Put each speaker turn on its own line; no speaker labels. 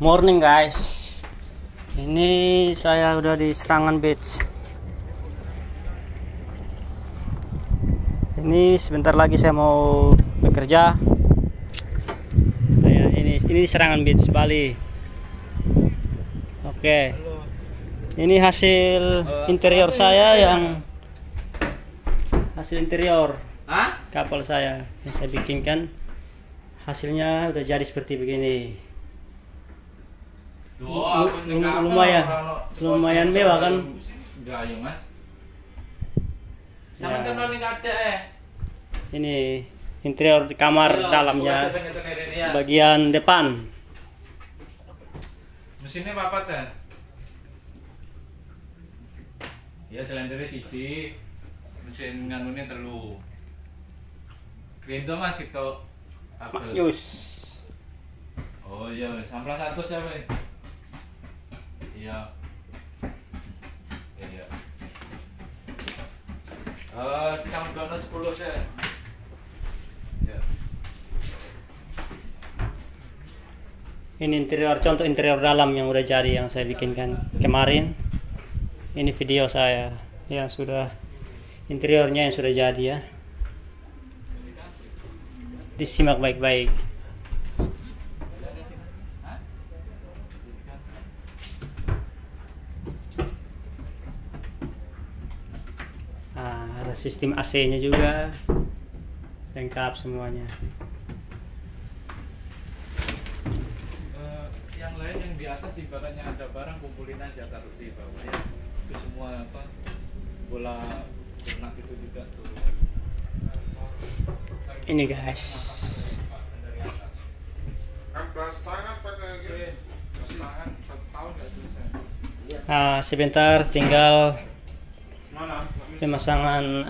Morning guys, ini saya udah di Serangan Beach. Ini sebentar lagi saya mau bekerja. Nah, ini Serangan Beach Bali. Oke, ini hasil interior saya hasil interior kapal saya yang saya bikinkan. Hasilnya udah jadi seperti begini. Lumayan mewah kan? Ini interior di kamar dalamnya, bagian depan.
Mesinnya apa tuh? Ya silindernya siji, mesin nganunya telu. Kredo mas itu apa?
Yus.
Oh iya, samplah 100 ya Pak. Iya. Iya. Camdono 10 ya. Ya.
Ini contoh interior dalam yang udah jadi, yang saya bikinkan kemarin. Ini video saya yang sudah interiornya yang sudah jadi ya. Disimak baik-baik. Ada sistem AC-nya juga, lengkap semuanya.
Yang lain yang di atas ibaratnya ada barang kumpulin aja taruh di bawah ya. Itu semua apa bola ternak itu juga tuh.
Ini guys. Sebentar tinggal pemasangan